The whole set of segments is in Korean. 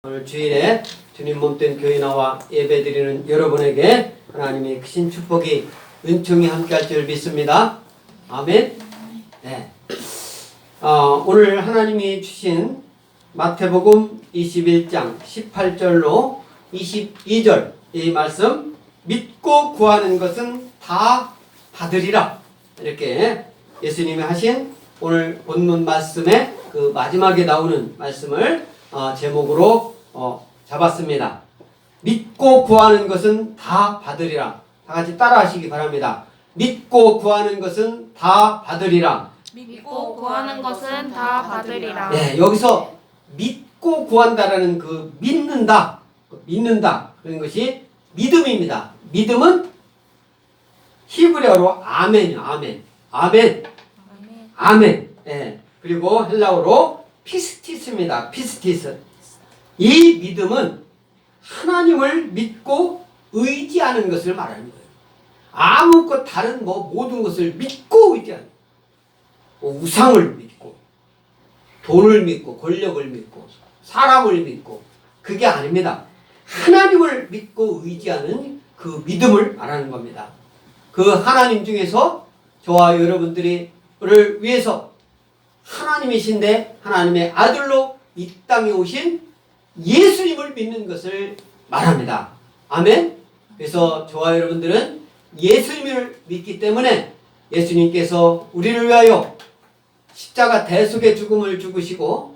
오늘 주일에 주님 몸된 교회 나와 예배드리는 여러분에게 하나님의 크신 축복이 은총이 함께할 줄 믿습니다. 아멘. 네. 오늘 하나님이 주신 마태복음 21장 18절로 22절 이 말씀, 믿고 구하는 것은 다 받으리라, 이렇게 예수님이 하신 오늘 본문 말씀의 그 마지막에 나오는 말씀을 제목으로 잡았습니다. 믿고 구하는 것은 다 받으리라. 다 같이 따라 하시기 바랍니다. 믿고 구하는 것은 다 받으리라. 믿고 구하는 것은 다 받으리라. 네, 여기서 믿고 구한다라는 그 믿는다 그런 것이 믿음입니다. 믿음은 히브리어로 아멘이요. 아멘. 예. 그리고 헬라어로 피스티스입니다. 피스티스. 이 믿음은 하나님을 믿고 의지하는 것을 말하는 거예요. 아무것 다른 모든 것을 믿고 의지하는 거예요. 우상을 믿고, 돈을 믿고, 권력을 믿고, 사람을 믿고, 그게 아닙니다. 하나님을 믿고 의지하는 그 믿음을 말하는 겁니다. 그 하나님 중에서 저와 여러분들을 위해서 하나님이신데 하나님의 아들로 이 땅에 오신 예수님을 믿는 것을 말합니다. 아멘. 그래서 저와 여러분들은 예수님을 믿기 때문에 예수님께서 우리를 위하여 십자가 대속의 죽음을 죽으시고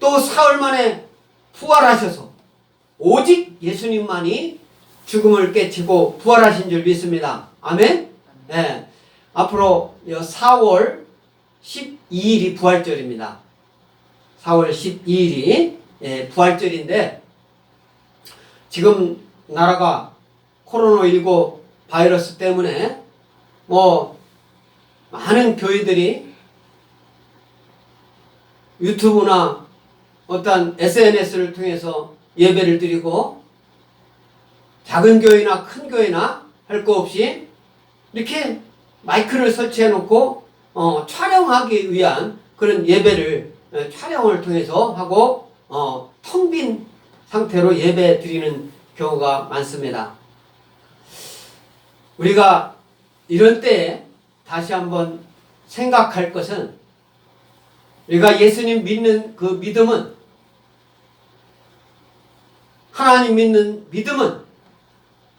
또 사흘 만에 부활하셔서 오직 예수님만이 죽음을 깨치고 부활하신 줄 믿습니다. 아멘. 네. 앞으로 4월 12일이 부활절입니다. 4월 12일이 부활절인데, 지금 나라가 코로나19 바이러스 때문에 많은 교회들이 유튜브나 어떤 SNS를 통해서 예배를 드리고, 작은 교회나 큰 교회나 할 거 없이 이렇게 마이크를 설치해 놓고 촬영하기 위한 그런 예배를 촬영을 통해서 하고 텅 빈 상태로 예배 드리는 경우가 많습니다. 우리가 이런 때에 다시 한번 생각할 것은, 우리가 예수님 믿는 그 믿음은, 하나님 믿는 믿음은,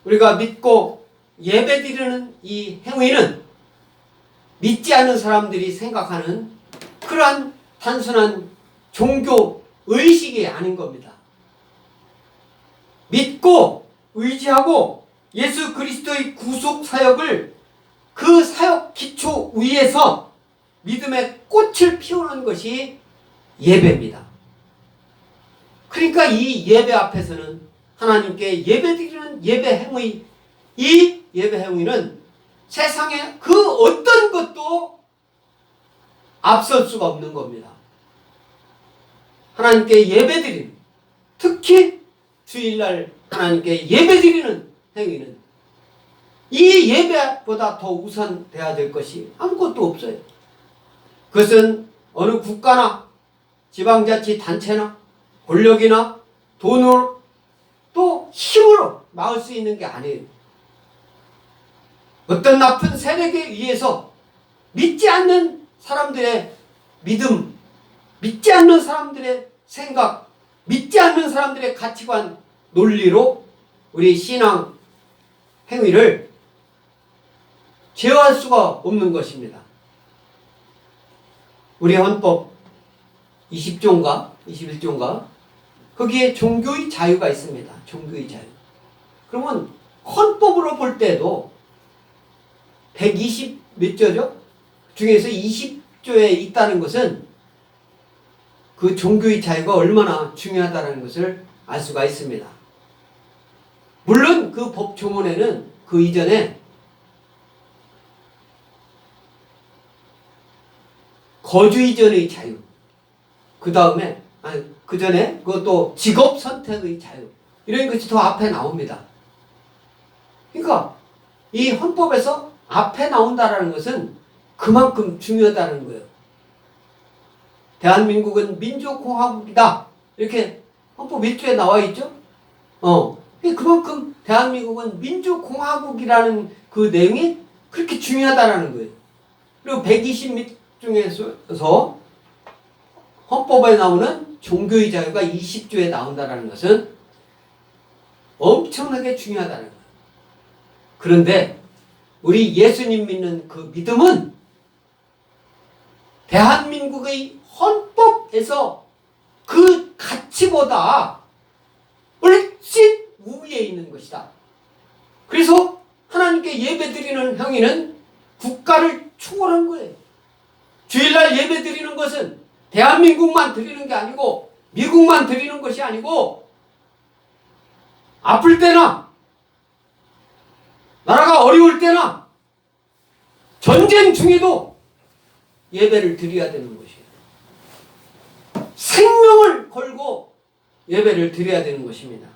우리가 믿고 예배 드리는 이 행위는 믿지 않는 사람들이 생각하는 그러한 단순한 종교 의식이 아닌 겁니다. 믿고 의지하고 예수 그리스도의 구속 사역을, 그 사역 기초 위에서 믿음의 꽃을 피우는 것이 예배입니다. 그러니까 이 예배 앞에서는 하나님께 예배드리는 예배 행위, 이 예배 행위는 세상에 그 어떤 것도 앞설 수가 없는 겁니다. 하나님께 예배드리는, 특히 주일날 하나님께 예배드리는 행위는 이 예배보다 더 우선돼야 될 것이 아무것도 없어요. 그것은 어느 국가나 지방자치단체나 권력이나 돈으로 또 힘으로 막을 수 있는 게 아니에요. 어떤 나쁜 세력에 의해서 믿지 않는 사람들의 믿음, 믿지 않는 사람들의 생각, 믿지 않는 사람들의 가치관, 논리로 우리 신앙 행위를 제어할 수가 없는 것입니다. 우리 헌법 20조인가 21조인가 거기에 종교의 자유가 있습니다. 종교의 자유. 그러면 헌법으로 볼 때도 120 몇 조죠? 중에서 20조에 있다는 것은 그 종교의 자유가 얼마나 중요하다는 것을 알 수가 있습니다. 물론 그 법조문에는 그 이전에 거주 이전의 자유, 그 다음에 그 전에 그것도 직업 선택의 자유, 이런 것이 더 앞에 나옵니다. 그러니까 이 헌법에서 앞에 나온다라는 것은 그만큼 중요하다는 거예요. 대한민국은 민주공화국이다, 이렇게 헌법 1조에 나와 있죠. 그만큼 대한민국은 민주공화국이라는 그 내용이 그렇게 중요하다라는 거예요. 그리고 120몇 중에서 헌법에 나오는 종교의 자유가 20조에 나온다는 것은 엄청나게 중요하다는 거예요. 그런데 우리 예수님 믿는 그 믿음은 대한민국의 헌법에서 그 가치보다 훨씬 우위에 있는 것이다. 그래서 하나님께 예배드리는 행위는 국가를 초월한 거예요. 주일날 예배드리는 것은 대한민국만 드리는 게 아니고 미국만 드리는 것이 아니고 아플 때나 나라가 어려울 때나 전쟁 중에도 예배를 드려야 되는 것이에요. 생명을 걸고 예배를 드려야 되는 것입니다.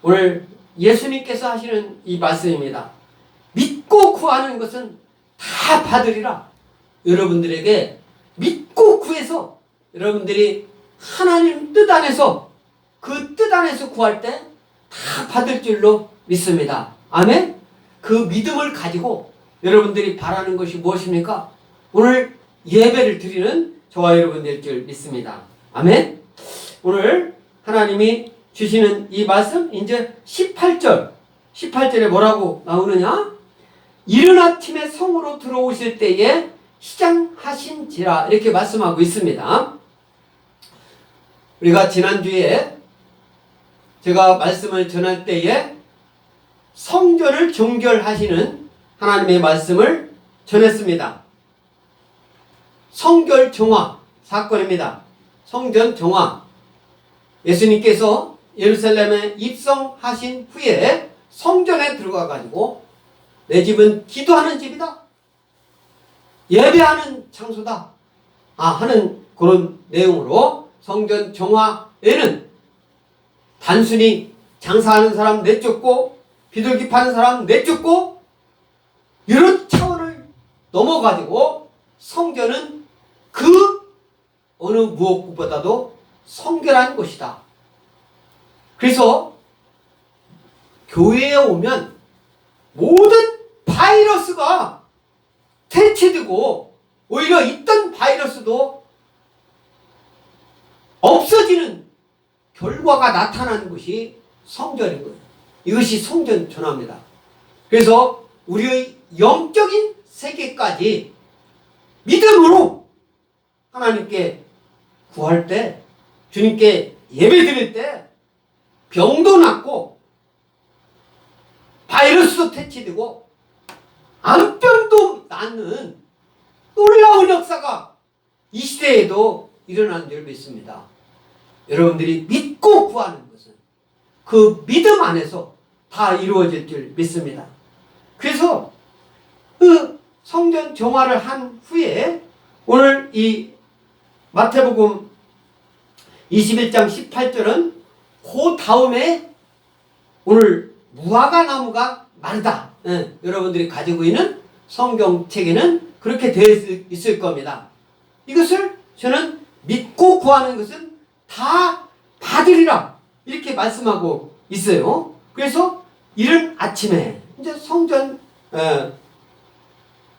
오늘 예수님께서 하시는 이 말씀입니다. 믿고 구하는 것은 다 받으리라. 여러분들에게 믿고 구해서 여러분들이 하나님 뜻 안에서 그 뜻 안에서 구할 때 다 받을 줄로 믿습니다. 아멘? 그 믿음을 가지고 여러분들이 바라는 것이 무엇입니까? 오늘 예배를 드리는 저와 여러분 될 줄 믿습니다. 아멘? 오늘 하나님이 주시는 이 말씀 이제 18절에 뭐라고 나오느냐? 이른 아침에 성으로 들어오실 때에 시장하신지라 이렇게 말씀하고 있습니다. 우리가 지난주에 제가 말씀을 전할 때에 성전을 정결하시는 하나님의 말씀을 전했습니다. 성결 정화 사건입니다. 성전 정화. 예수님께서 예루살렘에 입성하신 후에 성전에 들어가 가지고 내 집은 기도하는 집이다. 예배하는 장소다. 하는 그런 내용으로 성전 정화에는 단순히 장사하는 사람 내쫓고 비둘기 파는 사람 내쫓고 이런 차원을 넘어가지고 성전은 그 어느 무엇보다도 성결한 곳이다. 그래서 교회에 오면 모든 바이러스가 퇴치되고 오히려 있던 바이러스도 없어지는 결과가 나타나는 것이 성전인 거예요. 이것이 성전 전화입니다. 그래서 우리의 영적인 세계까지 믿음으로 하나님께 구할 때, 주님께 예배 드릴 때 병도 낫고 바이러스도 퇴치되고 암병도 낫는 놀라운 역사가 이 시대에도 일어나는 줄 믿습니다. 여러분들이 믿고 구하는 것은 그 믿음 안에서 다 이루어질 줄 믿습니다. 그래서 그 성전 정화를 한 후에 오늘 이 마태복음 21장 18절은 그 다음에 오늘 무화과 나무가 마르다. 여러분들이 가지고 있는 성경책에는 그렇게 되어 있을 겁니다. 이것을 저는 믿고 구하는 것은 다 받으리라 이렇게 말씀하고 있어요. 그래서 이른 아침에 이제 성전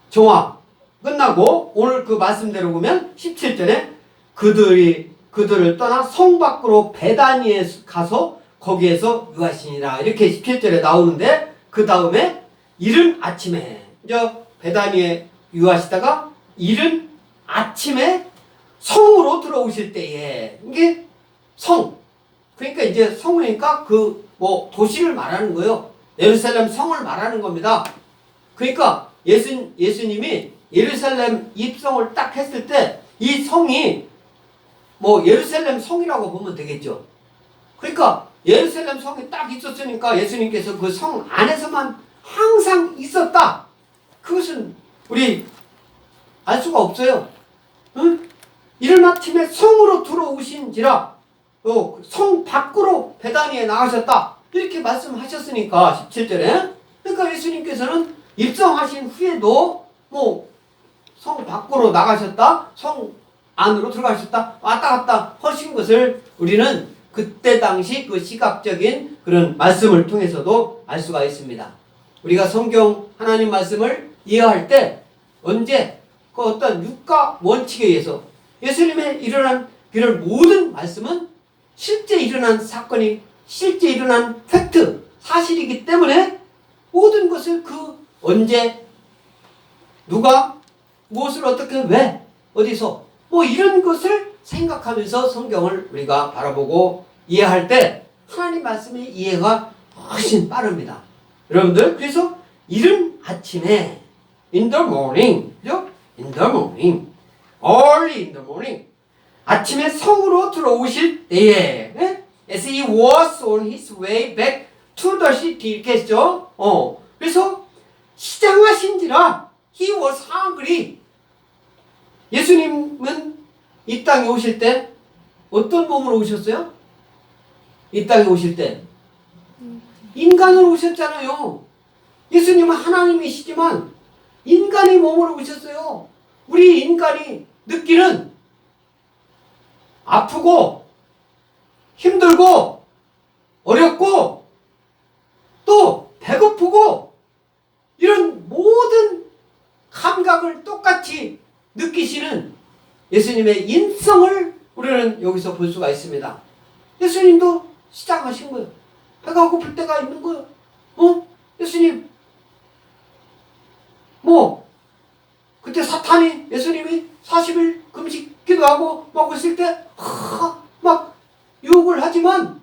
정화 끝나고 오늘 그 말씀대로 보면 17절에 그들을 떠나 성 밖으로 베다니에 가서 거기에서 유하시니라 이렇게 17절에 나오는데 그 다음에 이른 아침에 이제 베다니에 유하시다가 이른 아침에 성으로 들어오실 때에 이게 성 그러니까 이제 성이니까 그 뭐 도시를 말하는 거예요. 예루살렘 성을 말하는 겁니다. 그러니까 예수님이 예루살렘 입성을 딱 했을 때 이 성이 뭐 예루살렘 성이라고 보면 되겠죠. 그러니까 예루살렘 성이 딱 있었으니까 예수님께서 그 성 안에서만 항상 있었다. 그것은 우리 알 수가 없어요. 응? 이른 아침에 성으로 들어오신지라 성 밖으로 베다니에 나가셨다. 이렇게 말씀하셨으니까 17절에 그러니까 예수님께서는 입성하신 후에도 뭐 성 밖으로 나가셨다. 성 안으로 들어가셨다. 왔다 갔다 하신 것을 우리는 그때 당시 그 시각적인 그런 말씀을 통해서도 알 수가 있습니다. 우리가 성경 하나님 말씀을 이해할 때 언제 그 어떤 육가 원칙에 의해서 예수님의 일어난 이런 모든 말씀은 실제 일어난 사건이 실제 일어난 팩트, 사실이기 때문에 모든 것을 그 언제 누가 무엇을 어떻게 왜 어디서 뭐 이런 것을 생각하면서 성경을 우리가 바라보고 이해할 때 하나님 말씀의 이해가 훨씬 빠릅니다. 여러분들 그래서 이른 아침에 in the morning, 그죠? in the morning, early in the morning, 아침에 성으로 들어오실 때에 as he was on his way back to the city 이렇게 했죠. 그래서 시장하신지라 he was hungry. 예수님은 이 땅에 오실 때 어떤 몸으로 오셨어요? 이 땅에 오실 때 인간으로 오셨잖아요. 예수님은 하나님이시지만 인간의 몸으로 오셨어요. 우리 인간이 느끼는 아프고 힘들고 어렵고 또 배고프고 이런 모든 감각을 똑같이 느끼시는 예수님의 인성을 우리는 여기서 볼 수가 있습니다. 예수님도 시작하신 거예요. 배가 고플 때가 있는 거예요. 예수님 그때 사탄이 예수님이 40일 금식 기도하고 막 있을 때 막 유혹을 하지만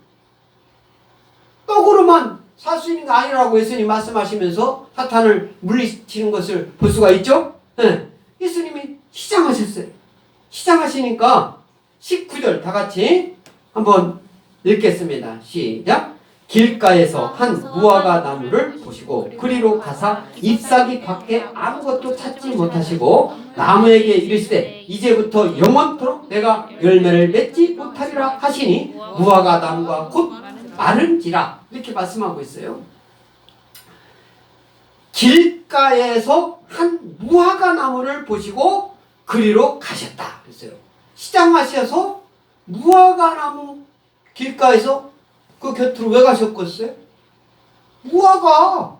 떡으로만 살 수 있는 게 아니라고 예수님 말씀하시면서 사탄을 물리치는 것을 볼 수가 있죠. 예수님이 시장하셨어요. 시장하시니까 19절 다 같이 한번 읽겠습니다. 시작. 길가에서 한 무화과 나무를 보시고 그리로 가사 잎사귀 밖에 아무것도 찾지 못하시고 나무에게 이르시되 이제부터 영원토록 내가 열매를 맺지 못하리라 하시니 무화과 나무가 곧 마른지라 이렇게 말씀하고 있어요. 길가에서 한 무화과 나무를 보시고 그리로 가셨다 그랬어요. 시장하셔서 무화과 나무 길가에서 그 곁으로 왜 가셨겠어요? 무화과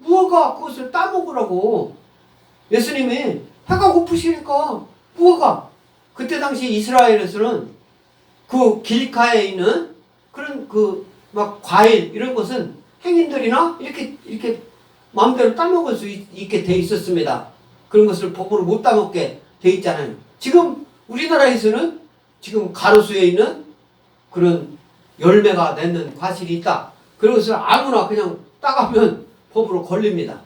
그것을 따먹으라고 예수님이 배가 고프시니까 무화과 그때 당시 이스라엘에서는 그 길가에 있는 그런 그 막 과일 이런 것은 행인들이나 이렇게 마음대로 따먹을 수 있게 돼 있었습니다. 그런 것을 법으로 못 따먹게 돼 있잖아요. 지금 우리나라에서는 지금 가로수에 있는 그런 열매가 맺는 과실이 있다. 그런 것을 아무나 그냥 따가면 법으로 걸립니다.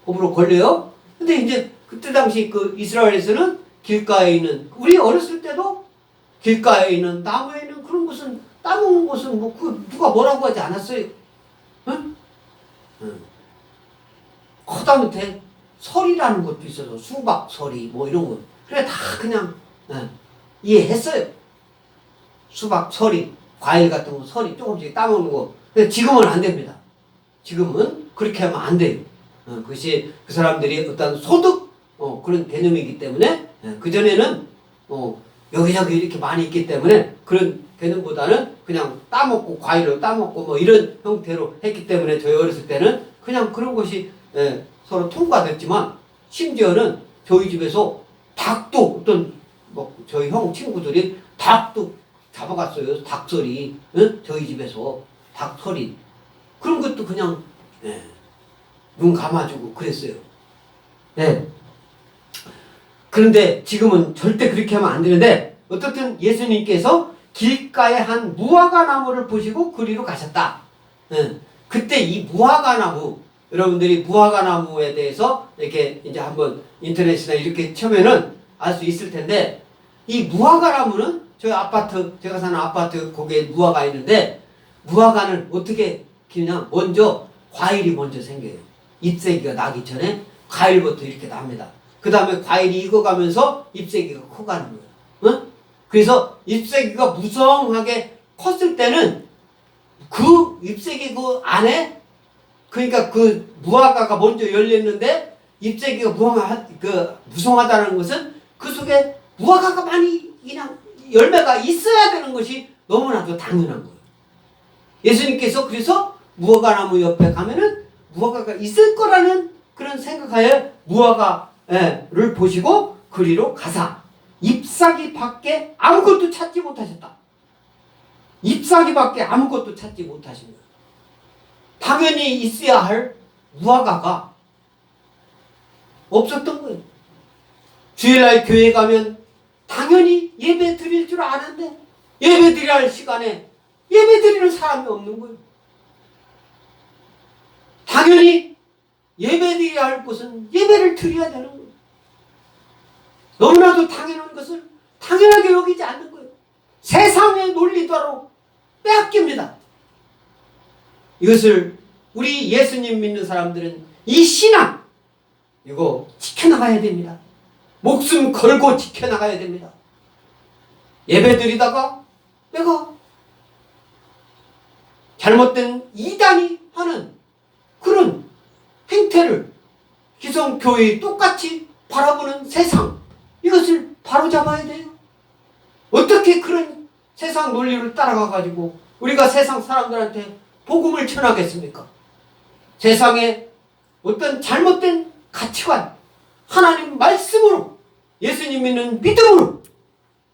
법으로 걸려요. 근데 이제 그때 당시 그 이스라엘에서는 길가에 있는 우리 어렸을 때도 길가에 있는 나무에 있는 그런 것은 따먹는 것은 누가 뭐라고 하지 않았어요. 하다못해 설이라는 것도 있어서 수박 설이 이런 거 그래 다 그냥 이해했어요. 수박 설이 과일 같은 거 설이 조금씩 따먹는 거. 근데 지금은 안 됩니다. 지금은 그렇게 하면 안 돼요. 그것이 그 사람들이 어떤 소득 그런 개념이기 때문에 그전에는 여기저기 이렇게 많이 있기 때문에 그런 개념보다는 그냥 따먹고 과일을 따먹고 이런 형태로 했기 때문에 저희 어렸을 때는 그냥 그런 것이 서로 통과됐지만 심지어는 저희 집에서 닭도 어떤 저희 형 친구들이 닭도 잡아갔어요. 닭소리. 저희 집에서 닭소리. 그런 것도 그냥 눈 감아주고 그랬어요. 그런데 지금은 절대 그렇게 하면 안 되는데 어떻든 예수님께서 길가에 한 무화과 나무를 보시고 그리로 가셨다. 그때 이 무화과 나무 여러분들이 무화과 나무에 대해서 이렇게 이제 한번 인터넷이나 이렇게 쳐면은 알 수 있을 텐데 이 무화과 나무는 저희 아파트 제가 사는 아파트 거기에 무화과 있는데 무화과는 어떻게 키우냐 먼저 과일이 먼저 생겨요. 잎새기가 나기 전에 과일부터 이렇게 납니다. 그 다음에 과일이 익어가면서 잎새기가 커가는 거예요. 그래서 잎새기가 무성하게 컸을 때는 그 잎새기 그 안에 그러니까 그 무화과가 먼저 열렸는데 잎새기가 무성하다는 것은 그 속에 무화과가 많이 그냥 열매가 있어야 되는 것이 너무나도 당연한 거예요. 예수님께서 그래서 무화과나무 옆에 가면은 무화과가 있을 거라는 그런 생각하에 무화과를 보시고 그리로 가사 잎사귀 밖에 아무것도 찾지 못하셨다. 잎사귀 밖에 아무것도 찾지 못하신 거예요. 당연히 있어야 할 무화과가 없었던 거예요. 주일날 교회 가면 당연히 예배 드릴 줄 아는데 예배 드려야 할 시간에 예배 드리는 사람이 없는 거예요. 당연히 예배 드려야 할 곳은 예배를 드려야 되는 거예요. 너무나도 당연한 것을 당연하게 여기지 않는 거예요. 세상의 논리대로 빼앗깁니다. 이것을 우리 예수님 믿는 사람들은 이 신앙 이거 지켜나가야 됩니다. 목숨 걸고 지켜나가야 됩니다. 예배 드리다가 내가 잘못된 이단이 하는 그런 행태를 기성교회에 똑같이 바라보는 세상 이것을 바로잡아야 돼요. 어떻게 그런 세상 논리를 따라가가지고 우리가 세상 사람들한테 복음을 전하겠습니까? 세상에 어떤 잘못된 가치관 하나님 말씀으로 예수님 믿는 믿음으로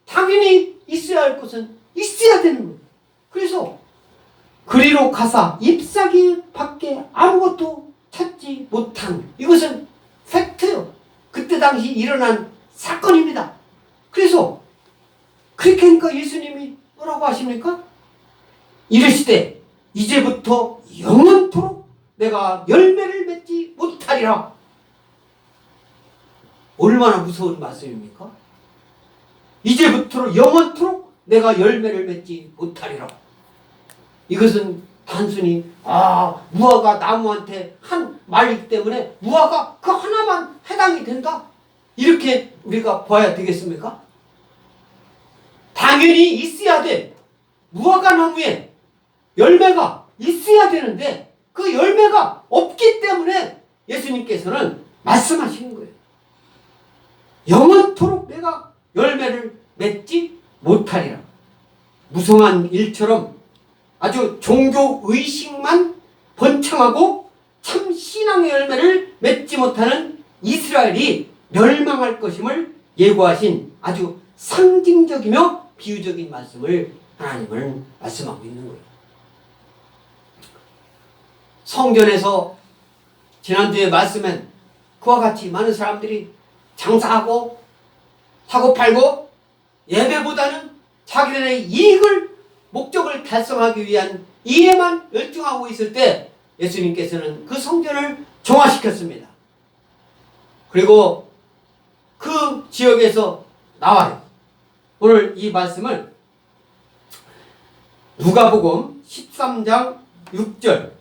당연히 있어야 할 것은 있어야 되는 거예요. 그래서 그리로 가사 잎사귀 밖에 아무것도 찾지 못한 이것은 팩트요. 그때 당시 일어난 사건입니다. 그래서 그렇게 하니까 예수님이 뭐라고 하십니까? 이르시되 이제부터 영원토록 내가 열매를 맺지 못하리라. 얼마나 무서운 말씀입니까? 이제부터 영원토록 내가 열매를 맺지 못하리라. 이것은 단순히 무화과 나무한테 한 말이기 때문에 무화과 그 하나만 해당이 된다. 이렇게 우리가 봐야 되겠습니까? 당연히 있어야 돼. 무화과 나무에 열매가 있어야 되는데 그 열매가 없기 때문에 예수님께서는 말씀하시는 거예요. 영원토록 내가 열매를 맺지 못하리라. 무성한 일처럼 아주 종교의식만 번창하고 참 신앙의 열매를 맺지 못하는 이스라엘이 멸망할 것임을 예고하신 아주 상징적이며 비유적인 말씀을 하나님은 말씀하고 있는 거예요. 성전에서 지난주에 말씀엔 그와 같이 많은 사람들이 장사하고 사고 팔고 예배보다는 자기들의 이익을 목적을 달성하기 위한 일에만 열중하고 있을 때 예수님께서는 그 성전을 정화시켰습니다. 그리고 그 지역에서 나와요. 오늘 이 말씀을 누가복음 13장 6절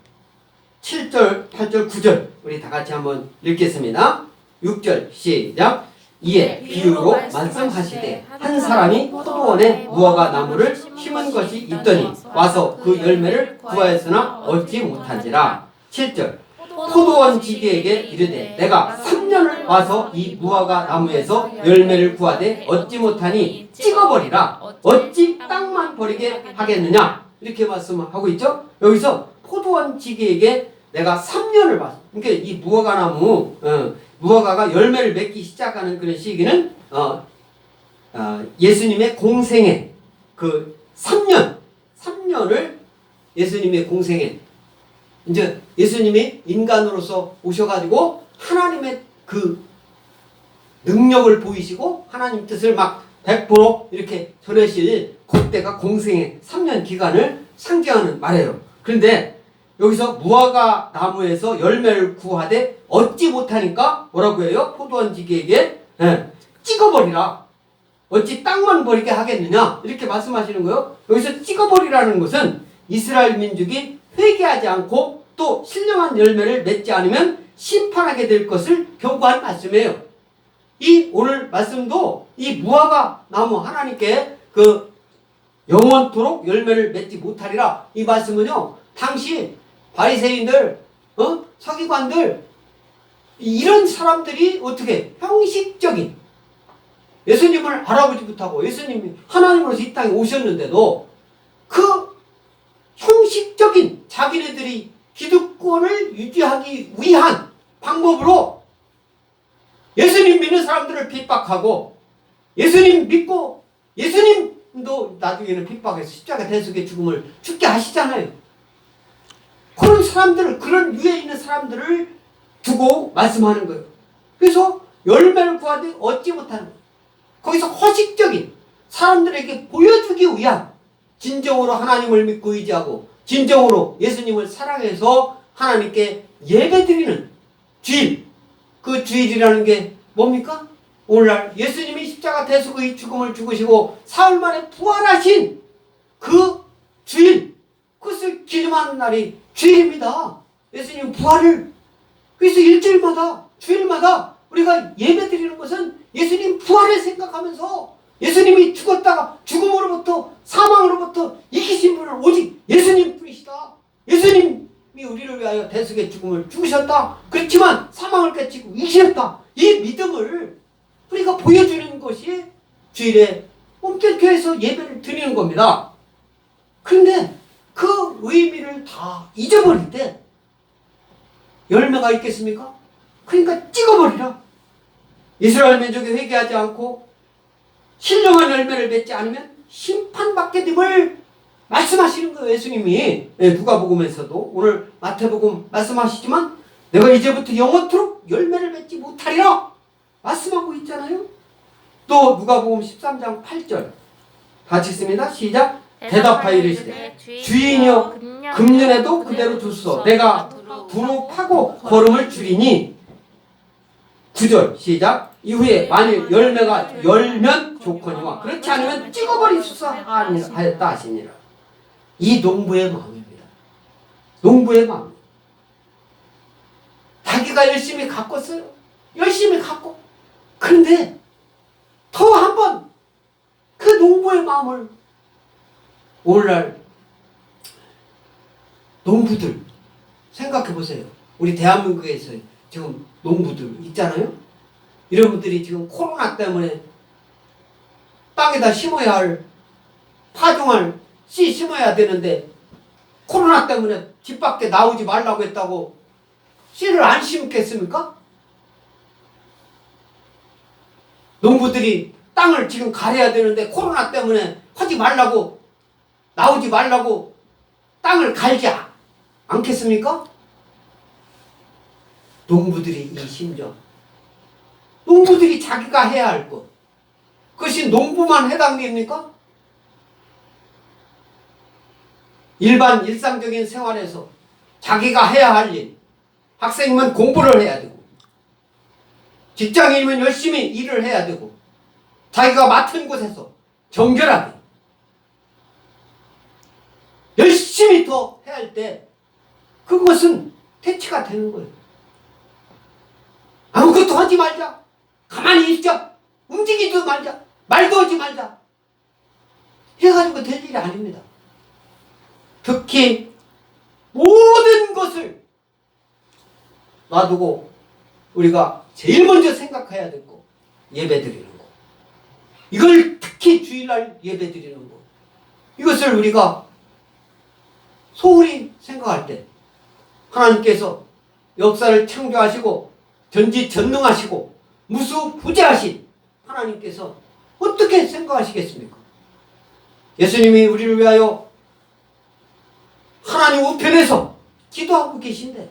7절, 8절, 9절 우리 다 같이 한번 읽겠습니다. 6절 시작. 이에 비유로 말씀하시되 한 사람이 포도원에 무화과 나무를 심은 것이 있더니 와서 그 열매를 구하였으나 얻지 못한지라. 7절 포도원 지기에게 이르되 내가 3년을 와서 이 무화과 나무에서 열매를 구하되 얻지 못하니 찍어버리라. 어찌 땅만 버리게 하겠느냐. 이렇게 말씀하고 있죠. 여기서 포도원 지기에게 내가 3년을 봤어. 그러니까 이 무화과 나무 무화과가 열매를 맺기 시작하는 그런 시기는 예수님의 공생애 그 3년을 예수님의 공생애 이제 예수님이 인간으로서 오셔가지고 하나님의 그 능력을 보이시고 하나님 뜻을 막 100% 이렇게 전하실 그때가 공생애 3년 기간을 상징하는 말이에요. 그런데 여기서 무화과 나무에서 열매를 구하되 얻지 못하니까 뭐라고 해요? 포도원 지기에게 찍어버리라. 어찌 땅만 버리게 하겠느냐 이렇게 말씀하시는 거예요. 여기서 찍어버리라는 것은 이스라엘 민족이 회개하지 않고 또 신령한 열매를 맺지 않으면 심판하게 될 것을 경고한 말씀이에요. 이 오늘 말씀도 이 무화과 나무 하나님께 그 영원토록 열매를 맺지 못하리라 이 말씀은요 당시 바리새인들 서기관들 이런 사람들이 어떻게 형식적인 예수님을 알아보지 못하고 예수님이 하나님으로서 이 땅에 오셨는데도 그 형식적인 자기네들이 기득권을 유지하기 위한 방법으로 예수님 믿는 사람들을 핍박하고 예수님 믿고 예수님도 나중에는 핍박해서 십자가 대속의 죽음을 죽게 하시잖아요. 그런 사람들을, 그런 위에 있는 사람들을 두고 말씀하는 거예요. 그래서 열매를 구하되 얻지 못하는 거예요. 거기서 허식적인 사람들에게 보여주기 위한 진정으로 하나님을 믿고 의지하고 진정으로 예수님을 사랑해서 하나님께 예배드리는 주일, 그 주일이라는 게 뭡니까? 오늘날 예수님이 십자가 대속의 죽음을 죽으시고 사흘 만에 부활하신 그 주일, 그것을 기념하는 날이 주일입니다. 예수님 부활을, 그래서 일주일마다 주일마다 우리가 예배드리는 것은 예수님 부활을 생각하면서 예수님이 죽었다가 죽음으로부터 사망으로부터 이기신 분은 오직 예수님 뿐이시다. 예수님이 우리를 위하여 대속의 죽음을 죽으셨다. 그렇지만 사망을 깨치고 이기셨다. 이 믿음을 우리가 보여주는 것이 주일에 몸결교에서 예배를 드리는 겁니다. 그런데 그 의미를 다 잊어버릴 때 열매가 있겠습니까? 그러니까 찍어버리라. 이스라엘 민족이 회개하지 않고 신령한 열매를 맺지 않으면 심판받게 됨을 말씀하시는 거예요. 예수님이 누가복음에서도 오늘 마태복음 말씀하시지만 내가 이제부터 영원토록 열매를 맺지 못하리라 말씀하고 있잖아요. 또 누가복음 13장 8절 같이 읽습니다. 시작. 대답하여 이르시되 주인이여 금년에도 그대로 두소 내가 두루 파고 거름을 줄이니 9절 시작. 이후에 만일 열매가 열면 좋거니와 그렇지 않으면 찍어버리소서 하였다 하시니라. 이 농부의 마음입니다. 농부의 마음. 자기가 열심히 가꿨어요. 열심히 갖고. 그런데 더 한 번 그 농부의 마음을 오늘날 농부들 생각해 보세요. 우리 대한민국에서 지금 농부들 있잖아요. 이런 분들이 지금 코로나 때문에 땅에다 심어야 할 파종할 씨 심어야 되는데 코로나 때문에 집 밖에 나오지 말라고 했다고 씨를 안 심겠습니까? 농부들이 땅을 지금 가려야 되는데 코로나 때문에 하지 말라고 나오지 말라고 땅을 갈지 않겠습니까? 농부들이 이 심정, 농부들이 자기가 해야 할 것, 그것이 농부만 해당됩니까? 일반 일상적인 생활에서 자기가 해야 할 일, 학생이면 공부를 해야 되고 직장인이면 열심히 일을 해야 되고 자기가 맡은 곳에서 정결하게 열심히 더 해야 할 때 그것은 퇴치가 되는 거예요. 아무것도 하지 말자. 가만히 있자. 움직이지 말자. 말도 하지 말자. 해가지고 될 일이 아닙니다. 특히 모든 것을 놔두고 우리가 제일 먼저 생각해야 될 거, 예배드리는 거. 이걸 특히 주일날 예배드리는 거. 이것을 우리가 소홀히 생각할 때 하나님께서 역사를 창조하시고 전지전능하시고 무수부재하신 하나님께서 어떻게 생각하시겠습니까? 예수님이 우리를 위하여 하나님 우편에서 기도하고 계신데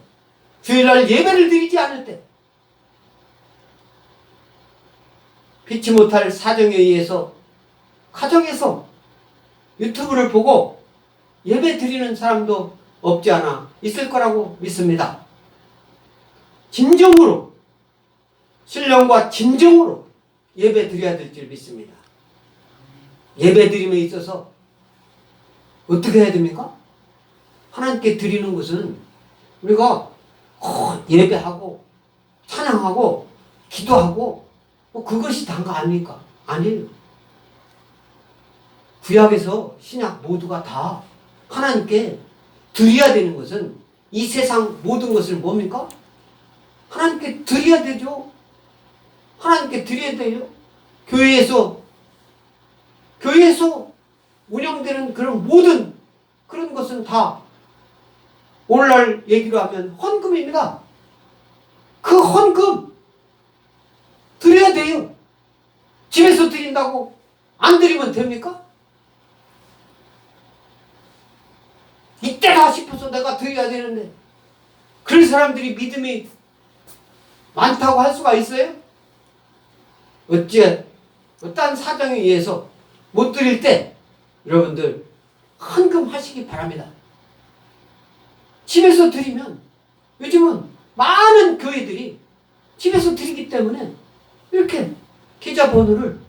주일날 예배를 드리지 않을 때 피치 못할 사정에 의해서 가정에서 유튜브를 보고 예배 드리는 사람도 없지 않아 있을 거라고 믿습니다. 진정으로 신령과 진정으로 예배 드려야 될 줄 믿습니다. 예배 드림에 있어서 어떻게 해야 됩니까? 하나님께 드리는 것은 우리가 예배하고 찬양하고 기도하고 그것이 단 거 아닙니까? 아니에요. 구약에서 신약 모두가 다 하나님께 드려야 되는 것은 이 세상 모든 것을 뭡니까? 하나님께 드려야 되죠. 하나님께 드려야 돼요. 교회에서 운영되는 그런 모든 그런 것은 다 오늘날 얘기로 하면 헌금입니다. 그 헌금 드려야 돼요. 집에서 드린다고 안 드리면 됩니까? 이때다 싶어서 내가 드려야 되는데 그런 사람들이 믿음이 많다고 할 수가 있어요? 어찌 어떤 사정에 의해서 못 드릴 때 여러분들 헌금하시기 바랍니다. 집에서 드리면 요즘은 많은 교회들이 집에서 드리기 때문에 이렇게 계좌번호를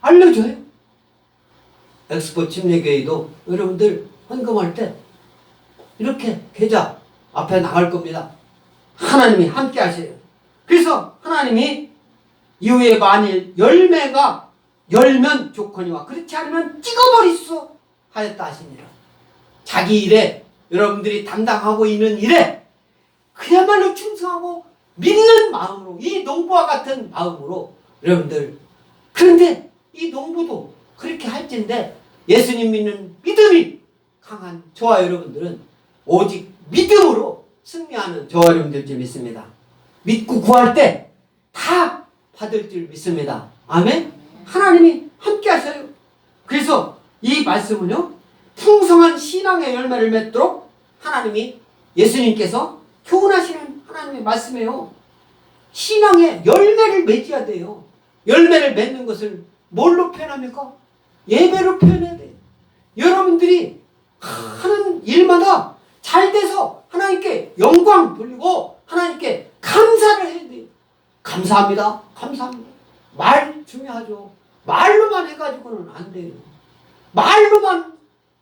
알려줘요. 엑스포 침례교회도 여러분들 헌금할 때 이렇게 계좌 앞에 나갈 겁니다. 하나님이 함께 하세요. 그래서 하나님이 이후에 만일 열매가 열면 좋거니와 그렇지 않으면 찍어버리소 하였다 하시니라. 자기 일에 여러분들이 담당하고 있는 일에 그야말로 충성하고 믿는 마음으로 이 농부와 같은 마음으로 여러분들 그런데 이 농부도 그렇게 할진데 예수님 믿는 믿음이 강한 저와 여러분들은 오직 믿음으로 승리하는 저와 여러분들 줄 믿습니다. 믿고 구할 때 다 받을 줄 믿습니다. 아멘. 하나님이 함께 하셔요. 그래서 이 말씀은요 풍성한 신앙의 열매를 맺도록 하나님이 예수님께서 교훈하시는 하나님의 말씀이에요. 신앙의 열매를 맺어야 돼요. 열매를 맺는 것을 뭘로 표현합니까? 예배로 표현해야 돼요. 여러분들이 하는 일마다 잘 돼서 하나님께 영광 돌리고 하나님께 감사를 해야 돼요. 감사합니다. 감사합니다. 말 중요하죠. 말로만 해가지고는 안 돼요. 말로만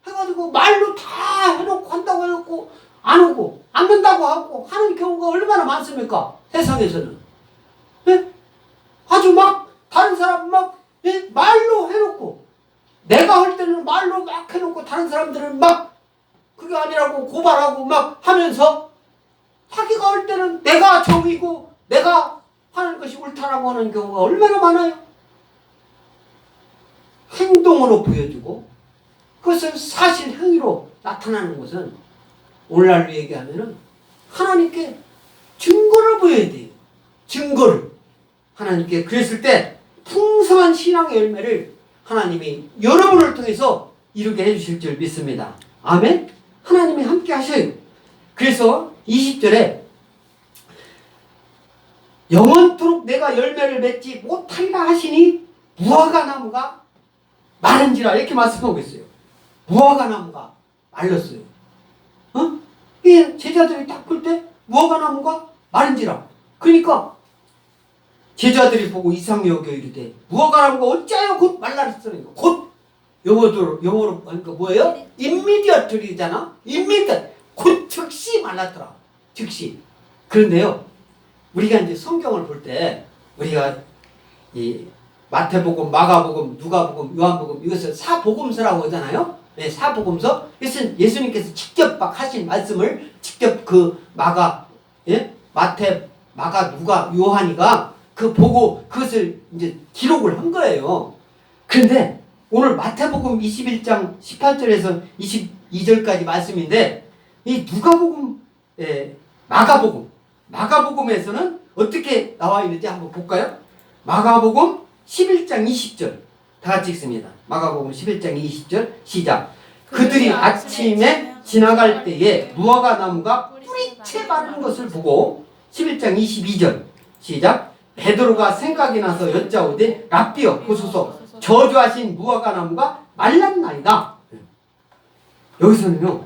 해가지고 말로 다 해놓고 한다고 해놓고 안 오고 안 된다고 하고 하는 경우가 얼마나 많습니까? 세상에서는. 네? 아주 막 다른 사람 막 네? 말로 해놓고 내가 할 때는 말로 막 해놓고 다른 사람들은 막 그게 아니라고 고발하고 막 하면서 자기가 할 때는 내가 정이고 내가 하는 것이 옳다라고 하는 경우가 얼마나 많아요. 행동으로 보여주고 그것을 사실 행위로 나타나는 것은 오늘날로 얘기하면은 하나님께 증거를 보여야 돼요. 증거를 하나님께 그랬을 때 풍성한 신앙의 열매를 하나님이 여러분을 통해서 이루게 해주실 줄 믿습니다. 아멘. 하나님이 함께 하셔요. 그래서 20절에 영원토록 내가 열매를 맺지 못하리라 하시니 무화과 나무가 마른지라 이렇게 말씀하고 있어요. 무화과 나무가 말랐어요. 이 제자들이 딱 볼 때 무화과 나무가 마른지라. 그러니까 제자들이 보고 이상히 여겨 이르되 무화과 나무가 어찌하여 곧 말랐으니까 곧 영어로 그러니까 뭐예요? immediately잖아. immediate 곧 즉시 말랐더라. 즉시. 그런데요. 우리가 이제 성경을 볼 때 우리가 이 마태복음, 마가복음, 누가복음, 요한복음 이것을 사복음서라고 하잖아요. 네, 사복음서. 이것은 예수님께서 직접 막 하신 말씀을 직접 그 마가, 예? 마태, 마가, 누가, 요한이가 그 보고 그것을 이제 기록을 한 거예요. 그런데 오늘 마태복음 21장 18절에서 22절까지 말씀인데 이 누가복음, 마가복음에서는 어떻게 나와 있는지 한번 볼까요? 마가복음 11장 20절 다 같이 읽습니다. 마가복음 11장 20절 시작. 그들이 아침에 지나갈 때에 무화과 나무가 뿌리채 마른 것을 보고 11장 22절 시작. 베드로가 생각이 나서 여짜오되 랍비여 보소서 저주하신 무화과 나무가 말랐나이다. 여기서는요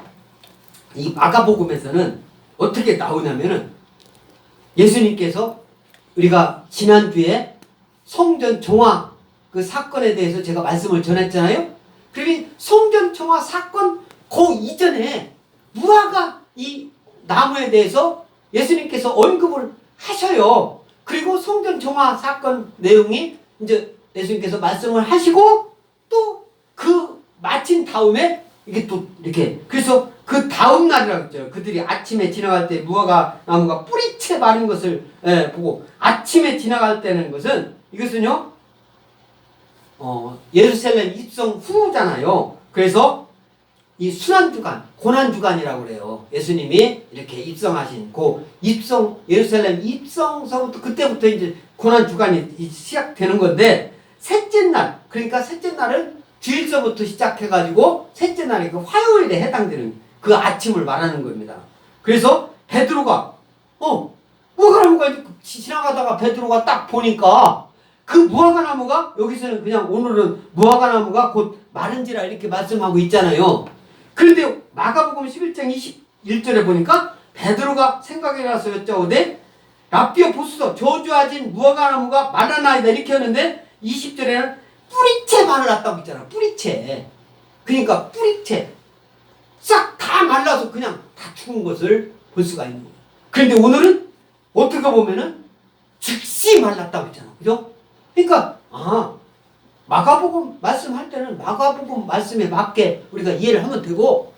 이 마가복음에서는 어떻게 나오냐면은 예수님께서 우리가 지난주에 성전 정화 그 사건에 대해서 제가 말씀을 전했잖아요. 그리고 성전 정화 사건 그 이전에 무화과 이 나무에 대해서 예수님께서 언급을 하셔요. 그리고 성전 정화 사건 내용이 이제 예수님께서 말씀을 하시고 또 그 마친 다음에 이게 또 이렇게 그래서 그 다음 날이라고 했죠. 그들이 아침에 지나갈 때 무화과 나무가 뿌리채 마른 것을 보고 아침에 지나갈 때는 것은 이것은요 예루살렘 입성 후잖아요. 그래서 이 순환주간, 고난주간이라고 그래요. 예수님이 이렇게 입성하신 예루살렘 입성서부터 그때부터 이제 고난주간이 시작되는 건데, 셋째 날, 그러니까 셋째 날은 주일서부터 시작해가지고 셋째 날이 그 화요일에 해당되는 그 아침을 말하는 겁니다. 그래서 베드로가 무화과나무가 지나가다가 베드로가 딱 보니까 그 무화과나무가, 여기서는 그냥 오늘은 무화과나무가 곧 마른지라 이렇게 말씀하고 있잖아요. 그런데 마가복음 11장 21절에 보니까 베드로가 생각이 나서 여쭤오되 랍비여 보소서 저주하진 무화과나무가 말라나이다 이렇게 하는데 20절에는 뿌리채 말랐다고 있잖아. 뿌리채. 그러니까 뿌리채 싹 다 말라서 그냥 다 죽은 것을 볼 수가 있는 거예요. 그런데 오늘은 어떻게 보면은 즉시 말랐다고 했잖아. 그죠? 그러니까 마가복음 말씀할 때는 마가복음 말씀에 맞게 우리가 이해를 하면 되고,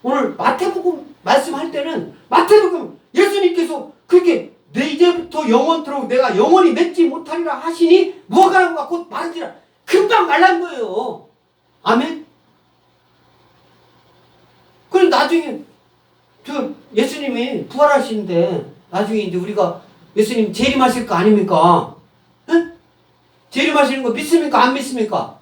오늘 마태복음 말씀할 때는 마태복음 예수님께서 그렇게 내 이제부터 영원토록 내가 영원히 맺지 못하리라 하시니 무화과나무가 곧 마른지라 금방 말란 거예요. 아멘. 그럼 나중에 예수님이 부활하시는데 나중에 이제 우리가 예수님 재림하실 거 아닙니까? 재림하시는 거 믿습니까? 안 믿습니까?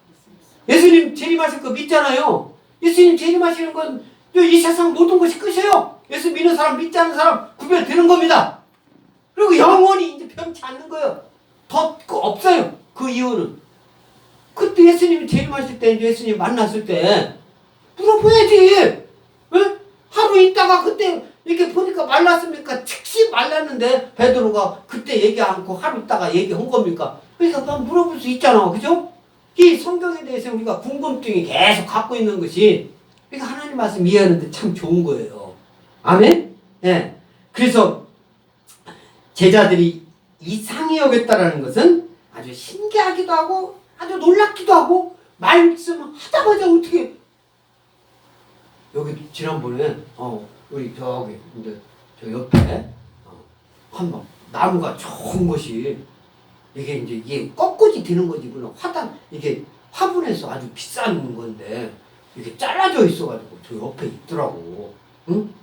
예수님 재림하실 거 믿잖아요. 예수님 재림하시는 건 이 세상 모든 것이 끝이에요. 예수 믿는 사람, 믿지 않는 사람 구별되는 겁니다. 그리고 영원히 이제 변치 않는 거예요. 더 없어요. 그 이유는. 그때 예수님이 재림하실 때, 예수님 만났을 때 물어봐야지. 하루 있다가 그때 이렇게 보니까 말랐습니까? 즉시 말랐는데 베드로가 그때 얘기 않고 하루 있다가 얘기한 겁니까? 그러니까 난 물어볼 수 있잖아. 그죠? 이 성경에 대해서 우리가 궁금증이 계속 갖고 있는 것이, 그러니까 하나님 말씀 이해하는데 참 좋은 거예요. 아멘? 예. 그래서 제자들이 이상히 여겼다라는 것은 아주 신기하기도 하고 아주 놀랍기도 하고, 말씀하자마자 어떻게, 여기 지난번에 우리 저기 이제 저 옆에 한번 나무가 좋은 것이 이게 꺾어지 되는 거지. 그냥 이게 화분에서 아주 비싼 건데 이게 잘라져 있어가지고 저 옆에 있더라고. 응?